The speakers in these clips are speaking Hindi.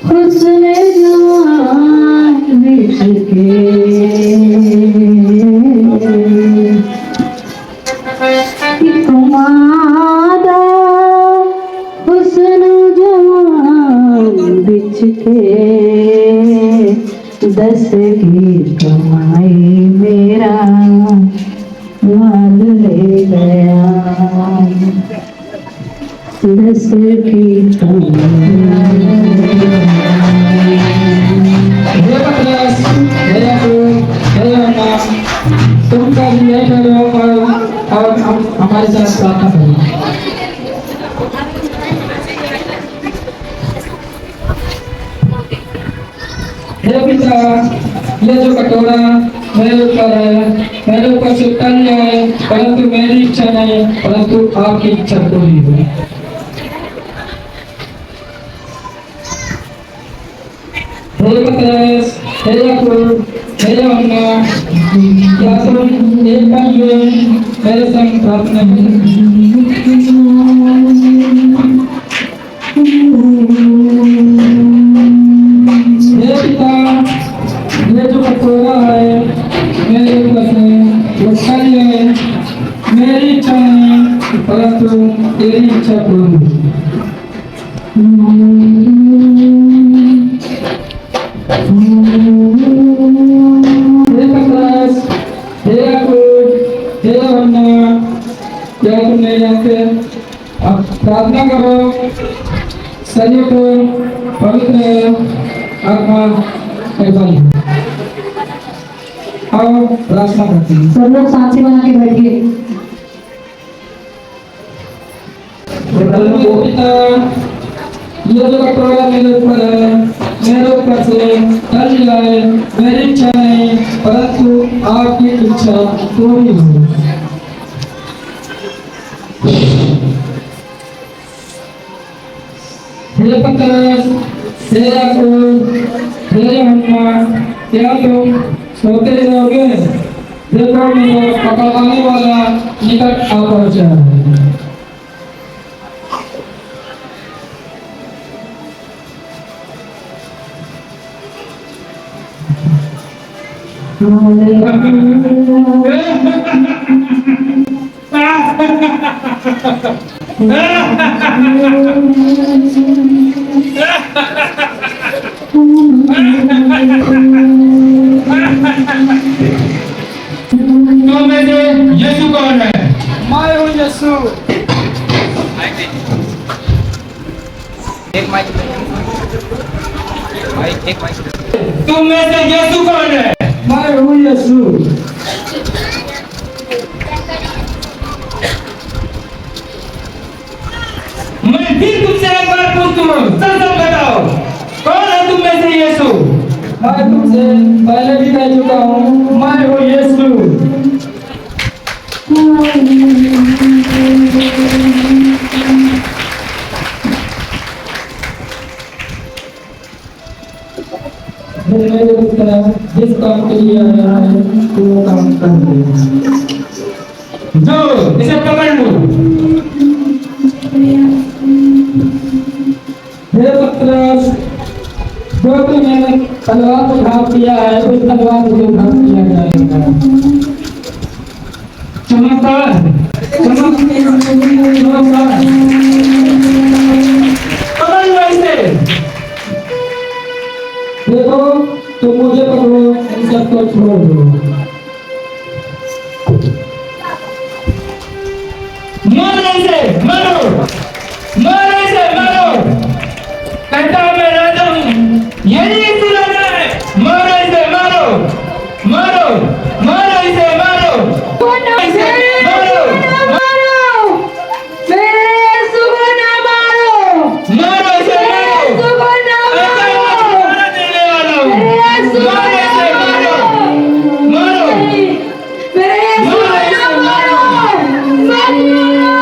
हुस्न जवान बिछके तुम्हारा हुस्न जवान बिछके दस की कमाई मेरा माल ले गया दस की तुम का भी करो और हम हमारे साथ प्रार्थना करें। हे पिता, ये जो कटोरा मेरे ऊपर है, मेरे ऊपर से टल जाए, परंतु मेरी इच्छा नहीं परंतु आपकी इच्छा पूरी हो। हे पतरस, हे याकूब, हे यूहन्ना, क्या तुम एक पल में मेरे संग प्रार्थना करें? हे पिता, ये जो कटोरा है मेरे ऊपर से वो टल जाए, मेरी इच्छा नहीं परंतु तेरी इच्छा पूरी हो। हे पतरस, हे याकूब, हे यूहन्ना, क्या तुम नहीं जानते? अब प्रार्थना करो, शरीर को पवित्र आत्मा करवाई। आओ प्रार्थना करते हैं। सब लोग सांसें बना के बैठिए। पिता, ये जो कटोरा मेरे ऊपर है, मेरे ऊपर से टल जाए, मेरी इच्छा नहीं परंतु आपकी इच्छा पूरी हो। हे पतरस, हे याकूब, हे यूहन्ना, क्या तुम सोते रहोगे? देखो मेरा पकड़वाने वाला निकट आ पहुंचा है। तो में से यीशु कौन है? मैं हूँ यीशु। एक माइक तुम में से यीशु कौन है? मैं हूँ यीशु। मैं फिर तुमसे एक बार पूछता हूँ, सच सच बताओ, कौन है तुम में से यीशु? मैं तुमसे पहले भी कह चुका हूँ, मैं हूँ यीशु। मेरे पुत्र जिस काम के लिए आया है वो काम कर दे। जो इसे पकड़ लो। हे पतरस, जो तूने तलवार को घात किया है उस तलवार को घात किया जाएगा। चमत्कार चमत्कार पकड़ लो इसे। देखो तुम मुझे पकड़ो, इन सबको छोड़ दो। मारो इसे, मारो मारो इसे, मारो। कहता हूं मैं राजा हूं, यही यीशु राजा है। मारो इसे, मारो मारो मारो इसे, मारो इसे, मारो मेरे यीशु को ना मारो। मारो इसे, यीशु को ना मारो। मारो देने वाला हूं। यीशु को मारो इसे, मारो मारो मेरे यीशु को ना मारो। मत मारो।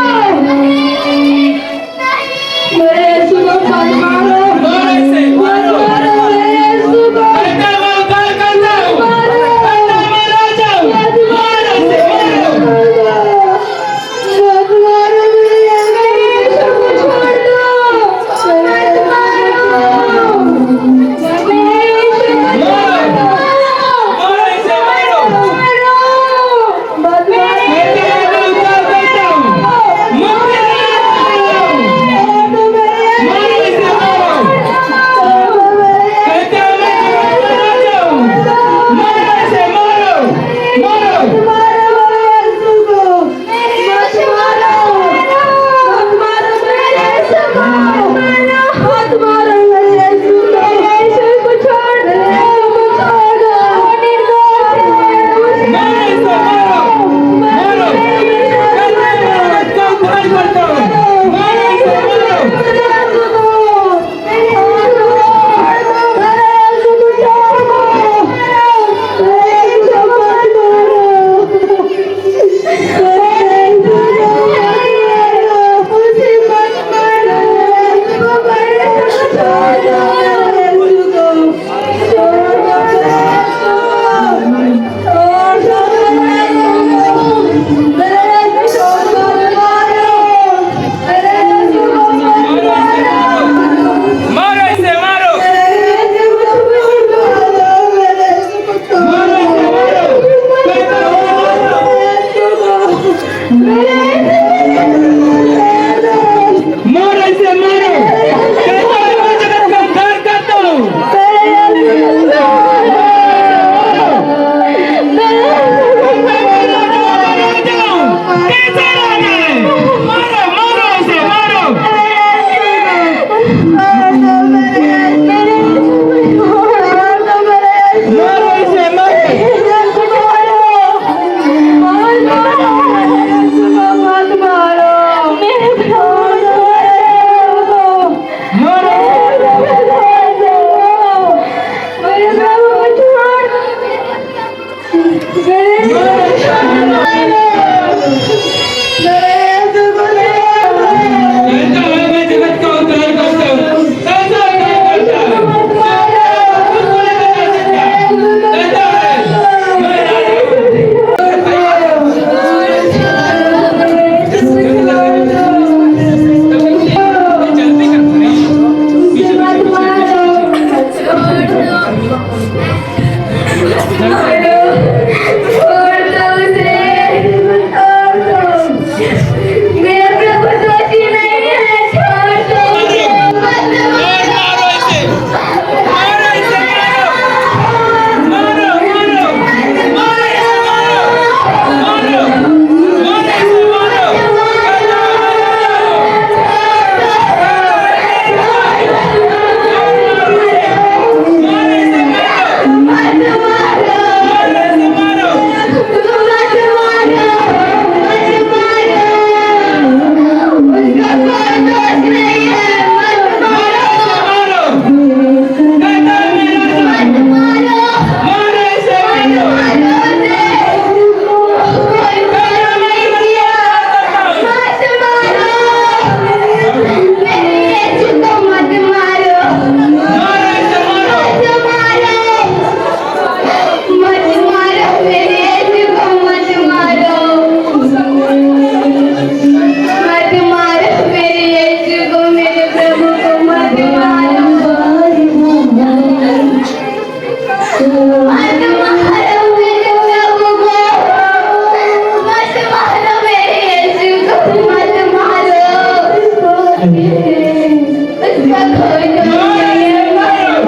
इसका कोई नहीं है मारो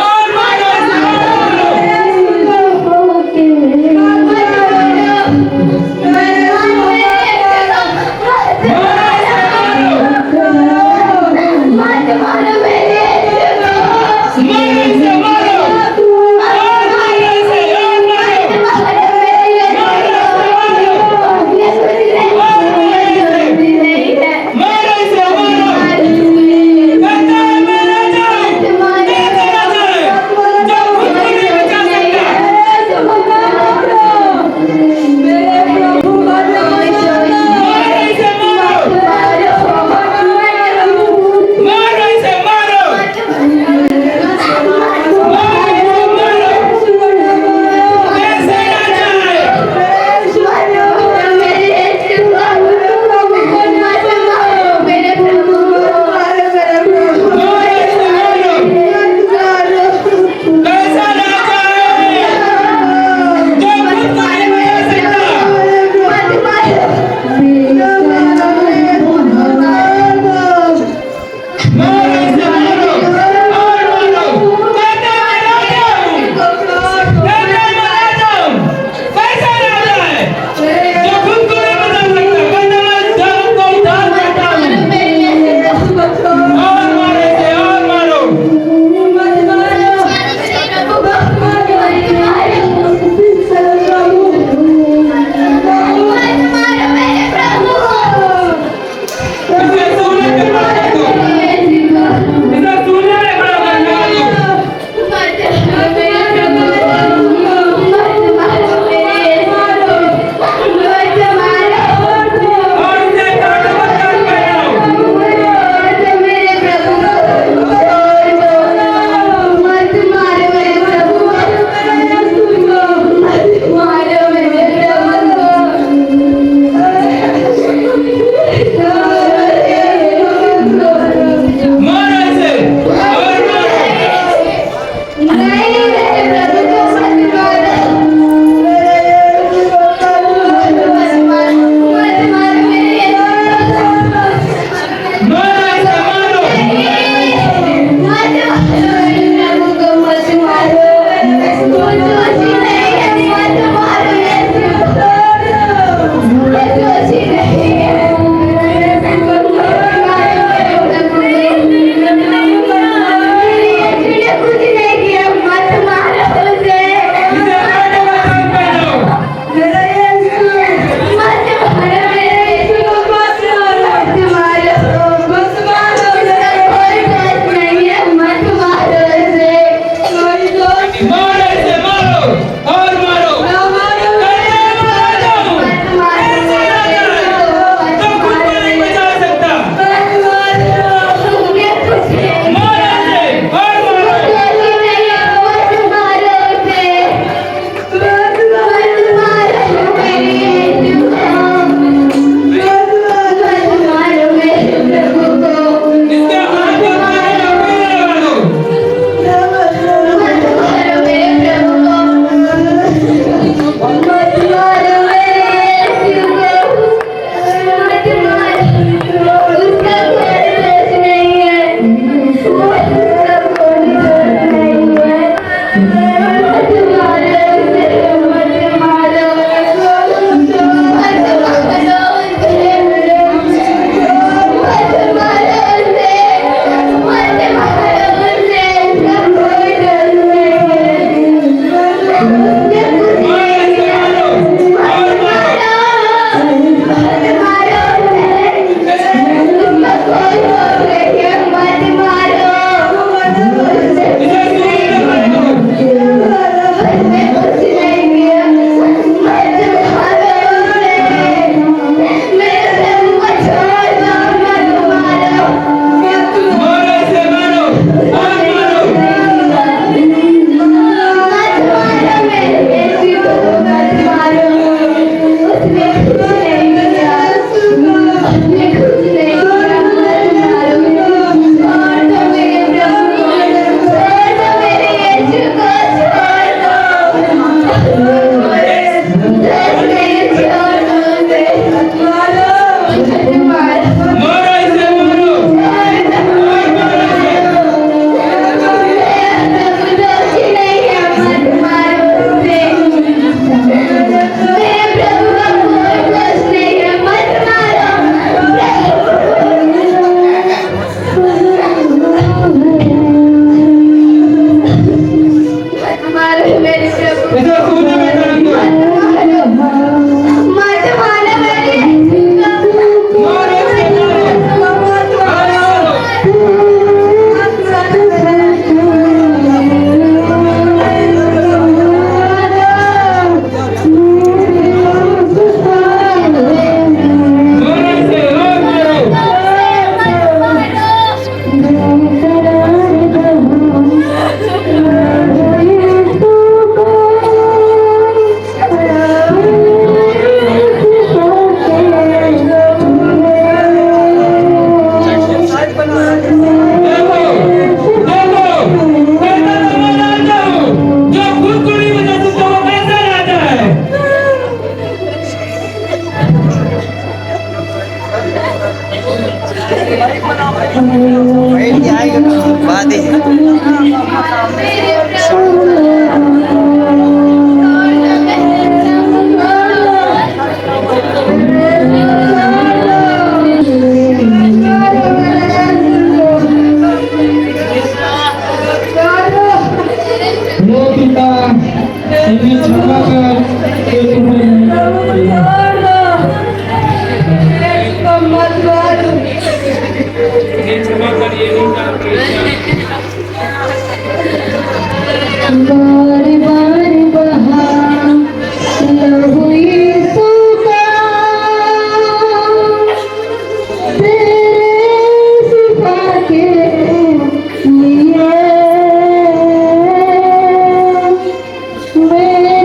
और मारो इसे मारो इसे हे पिता इन्हें क्षमा कर ये तुम्हें बार बार बहा लहू यीशु का तेरे शिफा के लिए मेरे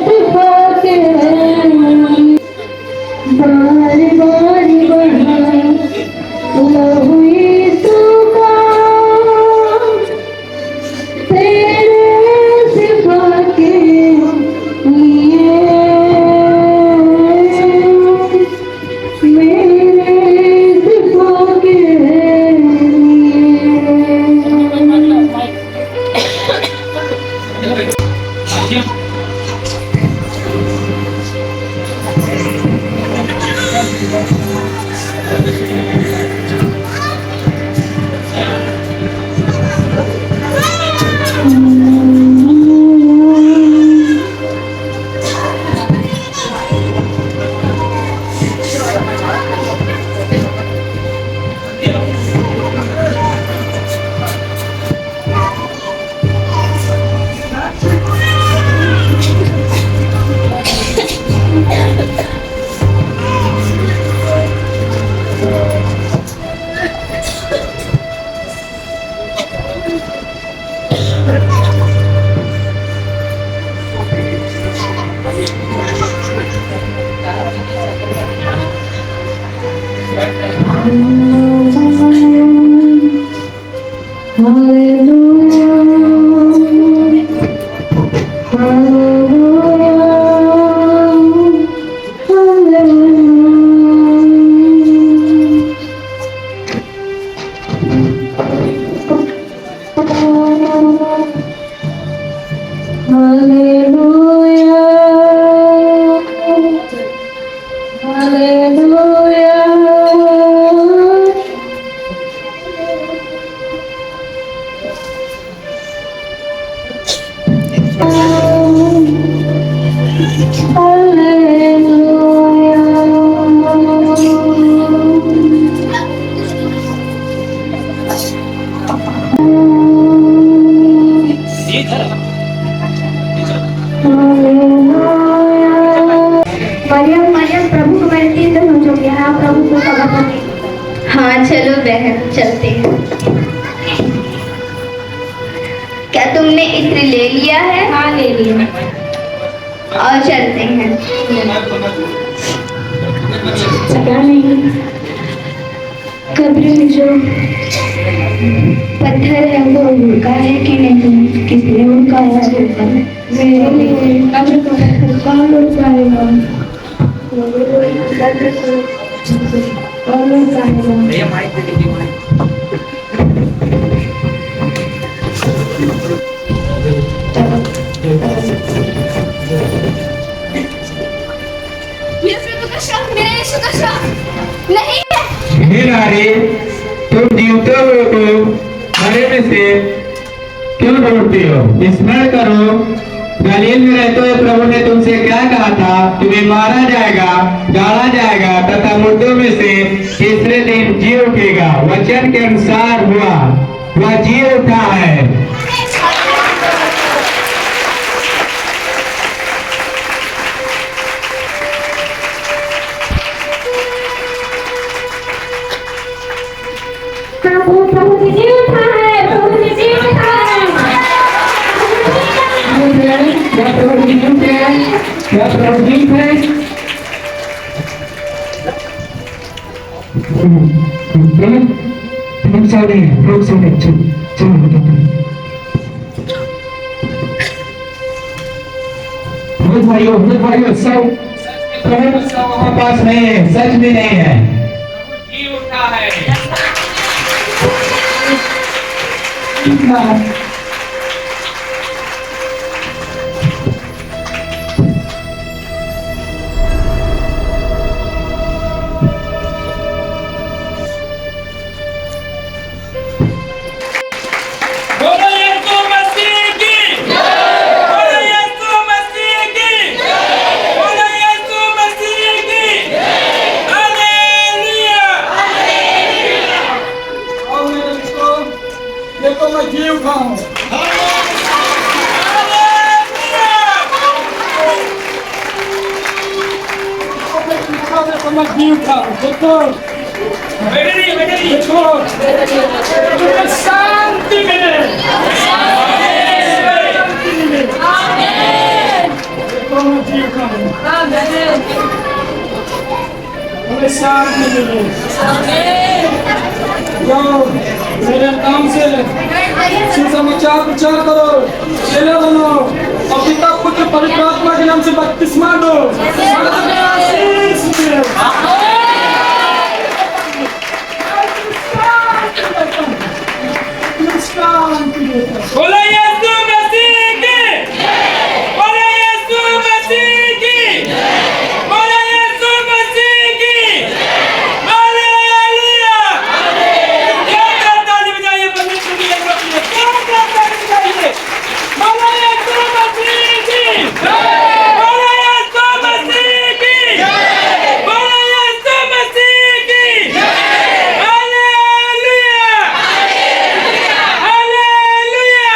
शिफा के लिए बार बार बहा लहू यीशु का तेरे शिफा के लिए मेरे शिफा के लिए मरियम मरियम प्रभु को मिलती तो हम जो यहाँ प्रभु को खबर दें। हाँ चलो बहन चलते हैं। क्या तुमने इत्र ले लिया है? हाँ ले लिया। और चलते हैं। पता नहीं कब्र में जो पत्थर है वो उनका है कि नहीं, किसने उनकाया है? मेरे लिए कब्र का पत्थर कौन उठाएगा? कब्र को कौन उठाएगा? नहीं हे नारी, तुम जीवते हुए को मरे में से क्यों ढूंढती हो? स्मरण करो, गलील में रहते हुए प्रभु ने तुमसे क्या कहा था? तुम्हें मारा जाएगा, गाड़ा जाएगा तथा मुर्दों में से तीसरे दिन जी उठेगा। वचन के अनुसार हुआ, वह जी उठा है। प्रभु जी जी उठा है, प्रभु जी जी उठा है। क्या प्रभु जी है? क्या प्रभु जी है? लोग सारे चलो भाइयों सब वहाँ पास नहीं है, सच में नहीं है। रहा है। बोलो यीशु मसीह की, बोलो यीशु मसीह की, बोलो यीशु मसीह की। हालेलुया। और मेरे मित्रों, देखो मैं जीव खाऊं। देखो मैं जीव खाऊं। देखो देखो तुम्हें शांति मिले। देखो मैं जीव खाऊं। तुम्हें शांति मिले। जाओ मेरे नाम से सुसमाचार प्रचार करो, चेले बनो और पिता पुत्र पवित्र आत्मा के नाम से बपतिस्मा दो। आशीष मिले। बोलो यीशु मसीह की, बोलो यीशु मसीह की, बोलो यीशु मसीह की। हालेलुया। क्या ताली बजाइए परमेश्वर की महिमा के लिए। क्या ताली बजाइए। बोलो यीशु मसीह की, बोलो यीशु मसीह की, बोलो यीशु मसीह की। हालेलुया। हालेलुया।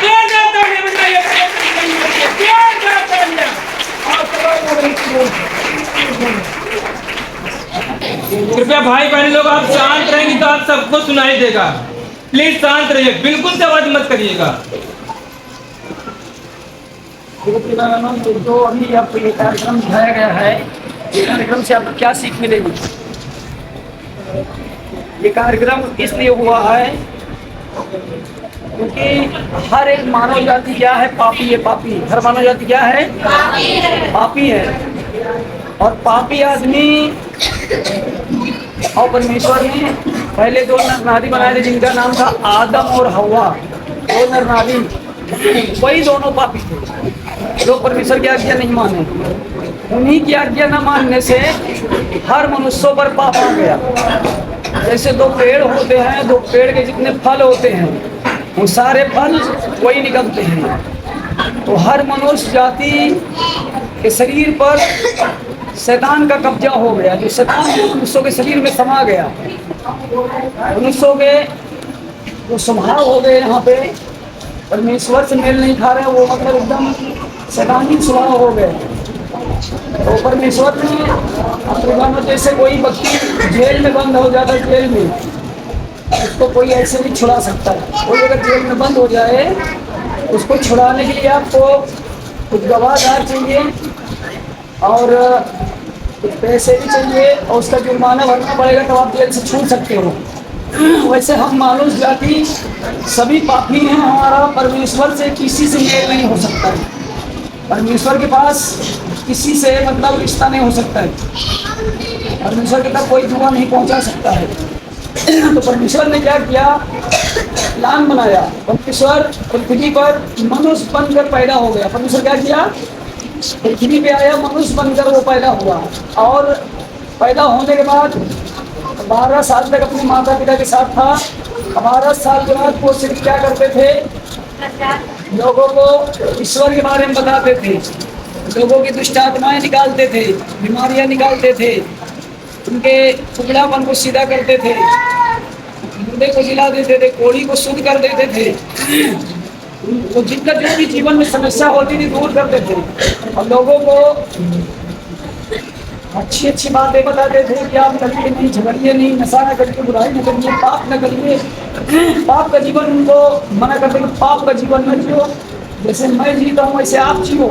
क्या ताली बजाइए परमेश्वर की महिमा के लिए। क्या तालियां। कृपया भाई बहन लोग आप शांत रहेंगे तो आप सबको सुनाई देगा। प्लीज शांत रहिए, बिल्कुल से आवाज मत करिएगा। जो अभी आपको ये कार्यक्रम दिखाया गया है, ये कार्यक्रम से आपको क्या सीख मिलेगी? ये कार्यक्रम इसलिए हुआ है क्योंकि हर एक मानव जाति क्या है? पापी है। पापी, हर मानव जाति क्या है? पापी है। और पापी आदमी और परमेश्वर ने पहले दो नर नारी बनाए थे जिनका नाम था आदम और हवा। दो नर नारी, वही दोनों पापी थे जो परमेश्वर की आज्ञा नहीं माने। उन्हीं की आज्ञा न मानने से हर मनुष्यों पर पाप आ गया। जैसे दो पेड़ होते हैं, दो पेड़ के जितने फल होते हैं वो सारे फल वही निकलते हैं। तो हर मनुष्य जाति के शरीर पर शैतान का कब्जा हो गया। जो शैतान मनुष्यों के शरीर में समा गया, मनुष्यों के जो स्वभाव हो गए यहाँ पे परमेश्वर से मेल नहीं खा रहे, वो मतलब एकदम शैतानी स्वभाव हो गए। तो परमेश्वर ने अपने जैसे कोई व्यक्ति जेल में बंद हो जाता है, जेल में उसको कोई ऐसे नहीं छुड़ा सकता है। कोई अगर जेल में बंद हो जाए उसको छुड़ाने के लिए आपको कुछ गवाहदार चाहिए और कुछ पैसे भी चाहिए और उसका जुर्माना भरना पड़ेगा, तो आप जेल से छूट सकते हो। वैसे हम मानुष जाति सभी पापी हैं। हमारा परमेश्वर से किसी से मेल नहीं हो सकता है। परमेश्वर के पास किसी से मतलब रिश्ता नहीं हो सकता है। परमेश्वर के तक कोई दुआ नहीं पहुंचा सकता है। तो परमेश्वर ने क्या किया? प्लान बनाया। परमेश्वर पृथ्वी पर मनुष्य बनकर पैदा हो गया। परमेश्वर क्या किया? पृथ्वी पे आया, मनुष्य बनकर वो पैदा हुआ। और पैदा होने के बाद 12 साल तक अपने माता पिता के साथ था। 12 साल के बाद वो सिर्फ क्या करते थे? लोगों को ईश्वर के बारे में बताते थे, लोगों की दुष्ट आत्माएं निकालते थे, बीमारियां निकालते थे, उनके टुकड़ापन को सीधा करते थे, मुर्दे को जिला देते थे, कोढ़ी को शुद्ध कर देते थे। तो जिनका जो भी जीवन में समस्या होती थी दूर करते थे और लोगों को अच्छी अच्छी बातें बताते थे कि आप करिए नहीं, झगड़िए नहीं, नशा न करिए, बुराई न करिए, पाप न करिए। पाप का जीवन उनको मना करते कि पाप का जीवन न जियो, जैसे मैं जीता हूँ वैसे आप जियो।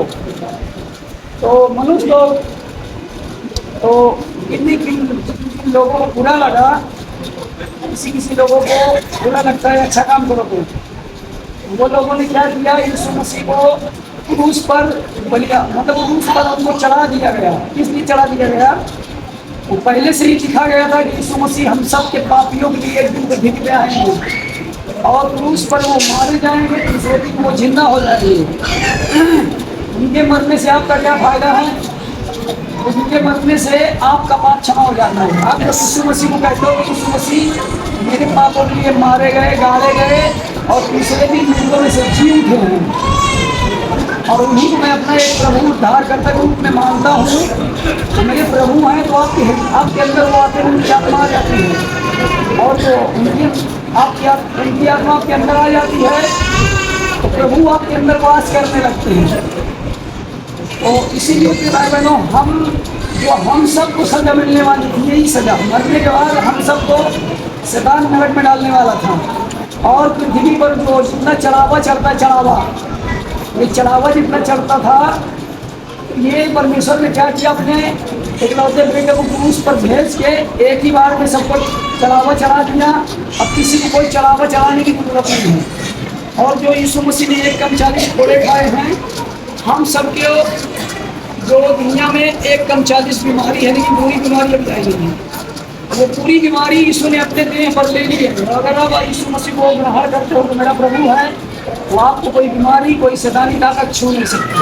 तो मनुष्य लोग तो कितनी लोगों को बुरा लगा, किसी लोगों को बुरा लगता है अच्छा काम करो तो वो लोगों ने क्या किया? यीशु मसीह को क्रूस पर बलिया मतलब क्रूस पर उनको चढ़ा दिया गया। किस लिए चढ़ा दिया गया? वो पहले से ही लिखा गया था कि यीशु मसीह हम सब के पापियों के लिए एक दिन को भिख आएंगे और क्रूस पर वो मारे जाएंगे, तीसरे दिन वो जिंदा हो जाएंगे। उनके मरने से आपका क्या फायदा है? उनके मरने से आपका पाप क्षमा हो जाता है। आप जब यीशु मसीह को कहते हो यीशु मसीह मेरे पापों के लिए मारे गए, गाड़े गए और तीसरे दिन मुर्दों में से जी उठे हैं और उन्हीं को मैं अपना एक प्रभु उद्धारकर्ता के रूप में मानता हूँ, तो मेरे प्रभु हैं, तो आपके अंदर वो आते हैं, उनकी आत्मा आ जाती है और जो उनकी आत्मा आपके अंदर आ जाती है तो प्रभु आपके अंदर वास करने लगते हैं। तो इसीलिए कि भाई बहनों, हम सबको सजा मिलने वाली थी, यही सजा। मरने के बाद हम सबको शैतान नरक में डालने वाला था और पृथ्वी पर जो जितना चढ़ावा चढ़ता ये चढ़ावा जितना चढ़ता था, ये परमेश्वर ने क्या किया, अपने इकलौते बेटे को क्रूस पर भेज के एक ही बार में सबको चढ़ावा चढ़ा दिया। अब किसी को कोई चढ़ावा चढ़ाने की जरूरत नहीं है। और जो यीशु मसीह ने 1 कम 40 घोड़े खाए हैं, हम सबके जो दुनिया में 1 कम 40 बीमारी है, लेकिन पूरी बीमारी अब जाएगी। वो पूरी बीमारी यीशु ने अपने देह पर ले ली है। अगर आप यीशु मसीह को ग्रहण करते हो तो मेरा प्रभु है, तो आपको कोई बीमारी, कोई शैतानी ताकत छू नहीं सकती।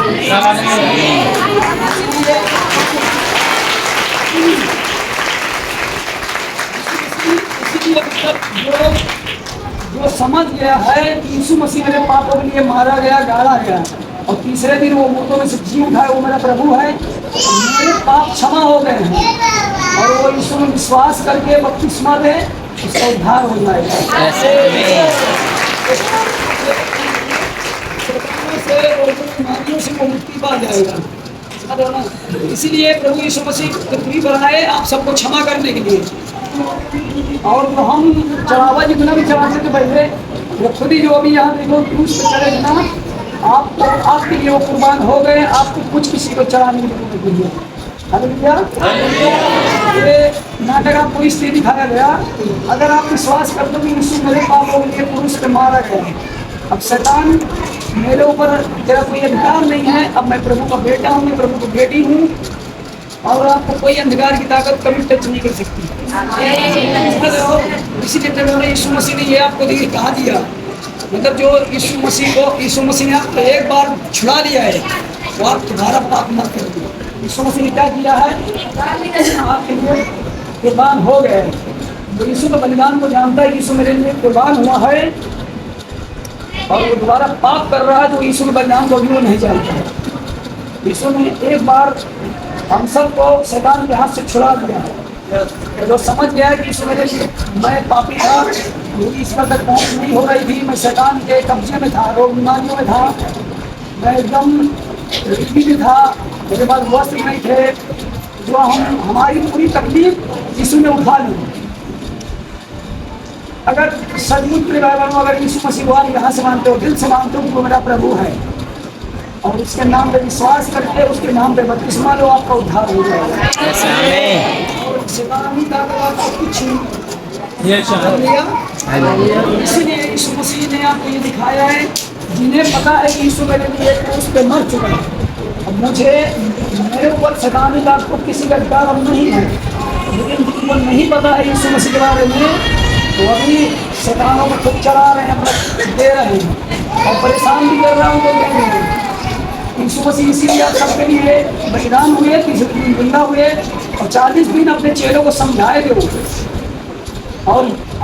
जो समझ गया है कि यीशु मसीह मेरे पापों के लिए मारा गया, गाड़ा गया और तीसरे दिन वो मुर्दों में से जी उठा है, वो मेरा प्रभु है, मेरे पाप क्षमा हो गए हैं और वो यीशु में विश्वास करके बपतिस्मा दे, उसका उद्धार हो जाएगा। से वो मुक्ति पा जाएगा। इसीलिए प्रभु यीशु मसीह पृथ्वी पर आए आप सबको क्षमा करने के लिए। और जो हम चढ़ावा जितना भी चढ़ाते थे पहले, वो खुद ही जो अभी यहाँ देखो क्रूस पे चढ़े ना, आपको आपके लिए वो कुर्बान हो गए, आपको कुछ किसी को चढ़ाने की जरूरत नहीं है। ये नाटक आपको इसलिए दिखाया गया, अगर आप विश्वास करते हो कि यीशु मेरे पापों के लिए क्रूस पे मारा गया, अब शैतान मेरे ऊपर तेरा कोई अधिकार नहीं है, अब मैं प्रभु का बेटा हूँ, मैं प्रभु की बेटी हूँ और आपको कोई अंधकार की ताकत कभी टच नहीं कर सकती। इसीलिए यीशु मसीह ने ये आपको कहा दिया, मतलब जो यीशु मसीह ने आपको एक बार छुड़ा लिया है, वो आप दोबारा पाप मत करो। यीशु मसीह ने क्या किया है, आपके लिए कुर्बान हो गए। तो यीशु के बलिदान को जानता है, यीशु मेरे लिए कुर्बान हुआ है और वो दोबारा पाप कर रहा है, तो यीशु के बलिदान को भी वो नहीं जानता है। यीशु ने एक बार हम सबको शैतान के हाथ से छुड़ा दिया। जो समझ गया है कि यीशु मेरे लिए, मैं पापी था, मेरी ईश्वर तक पहुँच नहीं हो रही थी, मैं शैतान के कब्जे में था, रोग बीमारियों में था, मैं एकदम रिक्ति में था, मेरे पास वस्त्र नहीं थे, जो हमारी पूरी तकलीफ यीशु ने उठा ली। अगर सचमुच के बारे में अगर यीशु मसीह को यहाँ से मानते हो, दिल से मानते हो कि वो मेरा प्रभु है और उसके नाम पे विश्वास करके उसके नाम पे बपतिस्मा लो, आपका उद्धार हो जाएगा। इसलिए यीशु मसीह ने आपको ये दिखाया है, जिन्हें पता है कि यीशु मेरे लिए क्रूस पे मर चुका है, अब मेरे ऊपर शैतानी ताकत को किसी का अधिकार अब नहीं है। लेकिन जिनको नहीं पता है यीशु मसीह के बारे में, तो अभी शैतानों को खुद चढ़ा रहे हैं, मतलब दे रहे हैं और परेशान भी कर रहा हूँ तो दे रहे हैं। यीशु मसीह इसीलिए आप सबके लिए बलिदान हुए, 30 दिन जिंदा हुए और 40 दिन अपने चेलों को समझाए थे और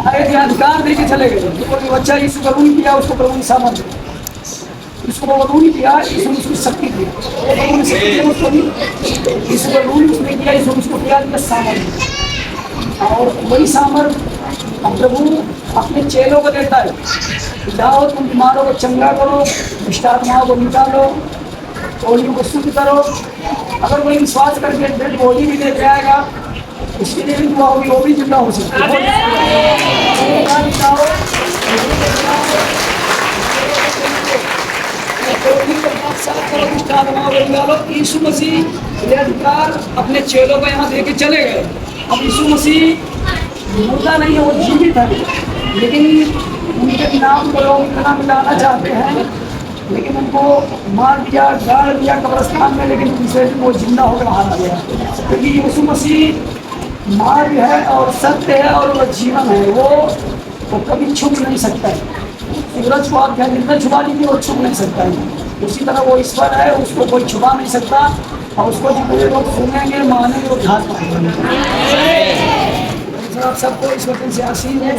आए थे, अधिकार दे के चले गए। जो बच्चा यीशु कबूल किया उसको प्रभु ने सामर्थ दिया, इसको कबूल किया यीशु ने उसको शक्ति दी, यीशु कबूल उसने किया, यीशु उसको क्या दिया, सामर्थ। और वही सामर्थ प्रभु अपने चेलों को देता है, जाओ तुम बीमारों को चंगा करो, दुष्ट आत्माओं को निकालो, ओलियों को शुद्ध करो। अगर कोई विश्वास करके डेड बॉडी भी लेके आएगा, उसके लिए भी दुआ होगी, वो भी जिंदा हो सकता है। यीशु मसीह ये अधिकार अपने चेलों को यहाँ देके चले गए। अब यीशु मसीह मुर्दा नहीं है, वो जीवित है, लेकिन उनके नाम को लोग इतना मिलाना चाहते हैं, लेकिन उनको मार दिया, गाड़ दिया कब्रिस्तान में, लेकिन तीसरे दिन वो जिंदा होकर बाहर आ गया। क्योंकि यीशु मसीह मार्ग है और सत्य है और वो जीवन है, वो कभी छुप नहीं सकता है। सूरज को आप चाहे जितना छुपा लीजिए वो छुप नहीं सकता है। उसी तरह वो ईश्वर है, उसको कोई छुपा नहीं सकता और उसको जितने लोग सुनेंगे मानेंगे वो ध्यान पाएंगे। आप सबको इस वचन से आशीष है।